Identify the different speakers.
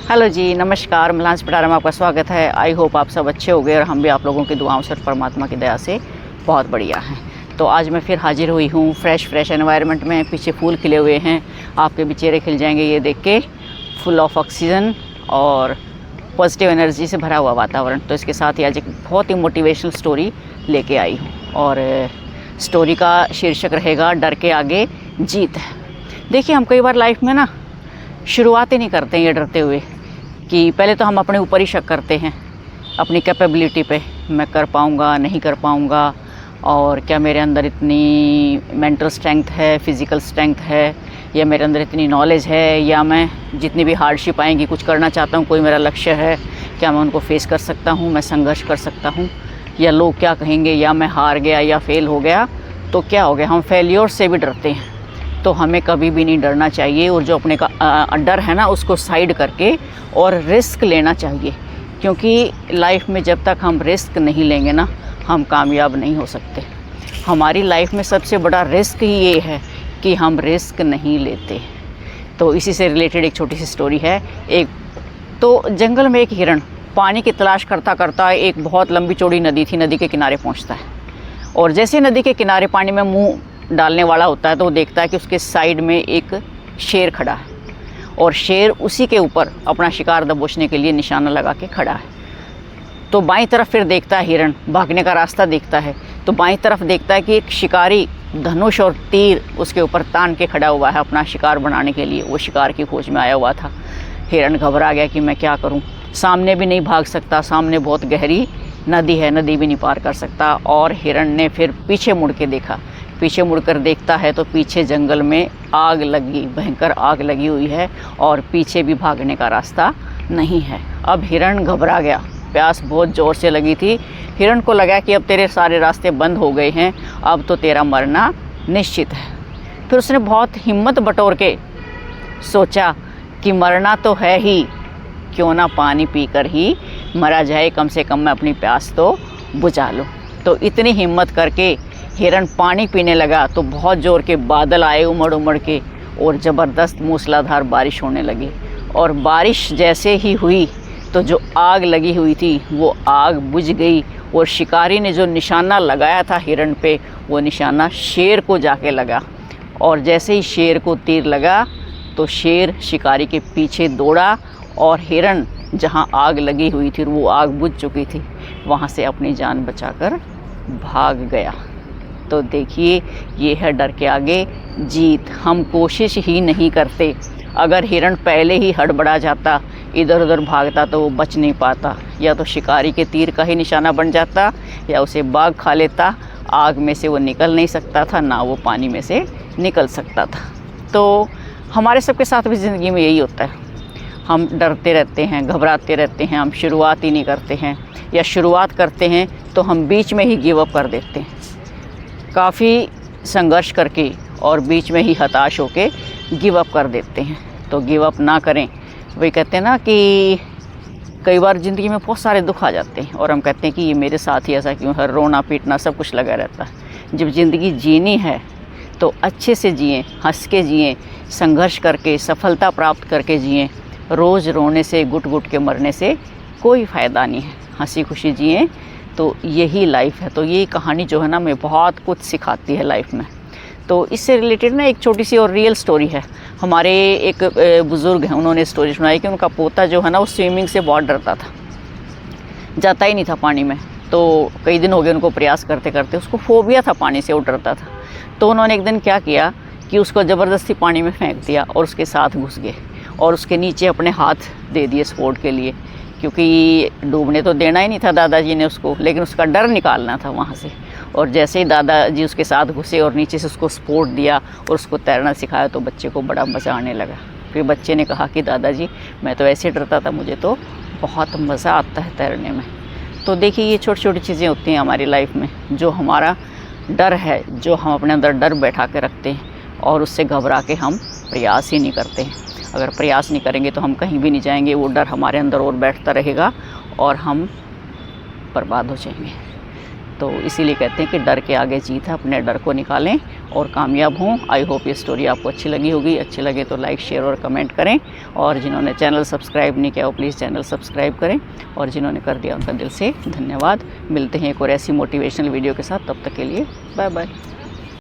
Speaker 1: Hello जी, नमस्कार। मलांस पिटारा में आपका स्वागत है। आई होप आप सब अच्छे होंगे और हम भी आप लोगों की दुआओं से, परमात्मा की दया से बहुत बढ़िया हैं। तो आज मैं फिर हाजिर हुई हूँ फ्रेश एनवायरनमेंट में। पीछे फूल खिले हुए हैं, आपके भी चेहरे खिल जाएंगे ये देख के। फुल ऑफ ऑक्सीजन और पॉजिटिव एनर्जी से भरा हुआ वातावरण। तो इसके साथ ही आज एक बहुत ही मोटिवेशनल स्टोरी लेके आई हूँ और स्टोरी का शीर्षक रहेगा डर के आगे जीत है। देखिए, हम कई बार लाइफ में ना शुरुआत ही नहीं करते हैं ये डरते हुए कि पहले तो हम अपने ऊपर ही शक करते हैं, अपनी कैपेबिलिटी पे। मैं कर पाऊँगा, नहीं कर पाऊँगा, और क्या मेरे अंदर इतनी मेंटल स्ट्रेंथ है, फिज़िकल स्ट्रेंथ है, या मेरे अंदर इतनी नॉलेज है, या मैं जितनी भी हार्डशिप आएंगी, कुछ करना चाहता हूँ, कोई मेरा लक्ष्य है, क्या मैं उनको फेस कर सकता हूँ, मैं संघर्ष कर सकता हूँ, या लोग क्या कहेंगे, या मैं हार गया या फेल हो गया तो क्या हो गया। हम फेल्योर से भी डरते हैं। तो हमें कभी भी नहीं डरना चाहिए, और जो अपने का डर है ना, उसको साइड करके और रिस्क लेना चाहिए। क्योंकि लाइफ में जब तक हम रिस्क नहीं लेंगे ना, हम कामयाब नहीं हो सकते। हमारी लाइफ में सबसे बड़ा रिस्क ही ये है कि हम रिस्क नहीं लेते। तो इसी से रिलेटेड एक छोटी सी स्टोरी है। एक तो जंगल में एक हिरण पानी की तलाश करता करता एक बहुत लंबी चौड़ी नदी थी, नदी के किनारे पहुंचता है। और जैसे नदी के किनारे पानी में मुंह डालने वाला होता है तो वो देखता है कि उसके साइड में एक शेर खड़ा है, और शेर उसी के ऊपर अपना शिकार दबोचने के लिए निशाना लगा के खड़ा है। तो बाईं तरफ फिर देखता है हिरण, भागने का रास्ता देखता है, तो बाईं तरफ देखता है कि एक शिकारी धनुष और तीर उसके ऊपर तान के खड़ा हुआ है अपना शिकार बनाने के लिए। वो शिकार की खोज में आया हुआ था। हिरण घबरा गया कि मैं क्या करूं, सामने भी नहीं भाग सकता, सामने बहुत गहरी नदी है, नदी भी नहीं पार कर सकता। और हिरण ने फिर पीछे मुड़ के देखा। पीछे मुड़कर देखता है तो पीछे जंगल में आग लगी, भयंकर आग लगी हुई है, और पीछे भी भागने का रास्ता नहीं है। अब हिरण घबरा गया, प्यास बहुत ज़ोर से लगी थी। हिरण को लगा कि अब तेरे सारे रास्ते बंद हो गए हैं, अब तो तेरा मरना निश्चित है। फिर उसने बहुत हिम्मत बटोर के सोचा कि मरना तो है ही, क्यों ना पानी पीकर ही मरा जाए, कम से कम मैं अपनी प्यास तो बुझा लूँ। तो इतनी हिम्मत करके हिरण पानी पीने लगा तो बहुत ज़ोर के बादल आए उमड़ उमड़ के, और ज़बरदस्त मूसलाधार बारिश होने लगी। और बारिश जैसे ही हुई तो जो आग लगी हुई थी वो आग बुझ गई, और शिकारी ने जो निशाना लगाया था हिरण पे, वो निशाना शेर को जाके लगा। और जैसे ही शेर को तीर लगा तो शेर शिकारी के पीछे दौड़ा, और हिरण जहाँ आग लगी हुई थी, वो आग बुझ चुकी थी, वहाँ से अपनी जान बचाकर भाग गया। तो देखिए, ये है डर के आगे जीत। हम कोशिश ही नहीं करते। अगर हिरण पहले ही हड़बड़ा जाता, इधर उधर भागता, तो वो बच नहीं पाता। या तो शिकारी के तीर का ही निशाना बन जाता, या उसे बाघ खा लेता। आग में से वो निकल नहीं सकता था, ना वो पानी में से निकल सकता था। तो हमारे सबके साथ भी ज़िंदगी में यही होता है। हम डरते रहते हैं, घबराते रहते हैं, हम शुरुआत ही नहीं करते हैं, या शुरुआत करते हैं तो हम बीच में ही गिव अप कर देते हैं। काफ़ी संघर्ष करके और बीच में ही हताश होके गिव अप कर देते हैं। तो गिव अप ना करें। वही कहते हैं ना कि कई बार ज़िंदगी में बहुत सारे दुख आ जाते हैं और हम कहते हैं कि ये मेरे साथ ही ऐसा क्यों है, रोना पीटना सब कुछ लगा रहता है। जब ज़िंदगी जीनी है तो अच्छे से जिएं, हंस के जिएं, संघर्ष करके, सफलता प्राप्त करके जिएं। रोज़ रोने से, गुट गुट के मरने से कोई फ़ायदा नहीं है। हंसी खुशी जिएं, तो यही लाइफ है। तो ये कहानी जो है ना, मैं बहुत कुछ सिखाती है लाइफ में। तो इससे रिलेटेड ना एक छोटी सी और रियल स्टोरी है। हमारे एक बुज़ुर्ग हैं, उन्होंने स्टोरी सुनाई कि उनका पोता जो है ना, वो स्विमिंग से बहुत डरता था, जाता ही नहीं था पानी में। तो कई दिन हो गए उनको प्रयास करते करते, उसको फोबिया था पानी से, वो डरता था। तो उन्होंने एक दिन क्या किया कि उसको ज़बरदस्ती पानी में फेंक दिया और उसके साथ घुस गए, और उसके नीचे अपने हाथ दे दिए सपोर्ट के लिए, क्योंकि डूबने तो देना ही नहीं था दादाजी ने उसको, लेकिन उसका डर निकालना था वहाँ से। और जैसे ही दादाजी उसके साथ घुसे और नीचे से उसको सपोर्ट दिया और उसको तैरना सिखाया, तो बच्चे को बड़ा मज़ा आने लगा। फिर बच्चे ने कहा कि दादाजी, मैं तो ऐसे डरता था, मुझे तो बहुत मज़ा आता है तैरने में। तो देखिए, ये छोटी छोटी चीज़ें होती हैं हमारी लाइफ में, जो हमारा डर है, जो हम अपने अंदर डर बैठा के रखते हैं, और उससे घबरा के हम प्रयास ही नहीं करते हैं। अगर प्रयास नहीं करेंगे तो हम कहीं भी नहीं जाएंगे। वो डर हमारे अंदर और बैठता रहेगा और हम बर्बाद हो जाएंगे। तो इसीलिए कहते हैं कि डर के आगे जीत है। अपने डर को निकालें और कामयाब हों। आई होप ये स्टोरी आपको अच्छी लगी होगी। अच्छी लगे तो लाइक, शेयर और कमेंट करें, और जिन्होंने चैनल सब्सक्राइब नहीं किया वो प्लीज़ चैनल सब्सक्राइब करें, और जिन्होंने कर दिया उनका दिल से धन्यवाद। मिलते हैं एक और ऐसी मोटिवेशनल वीडियो के साथ, तब तक के लिए बाय बाय।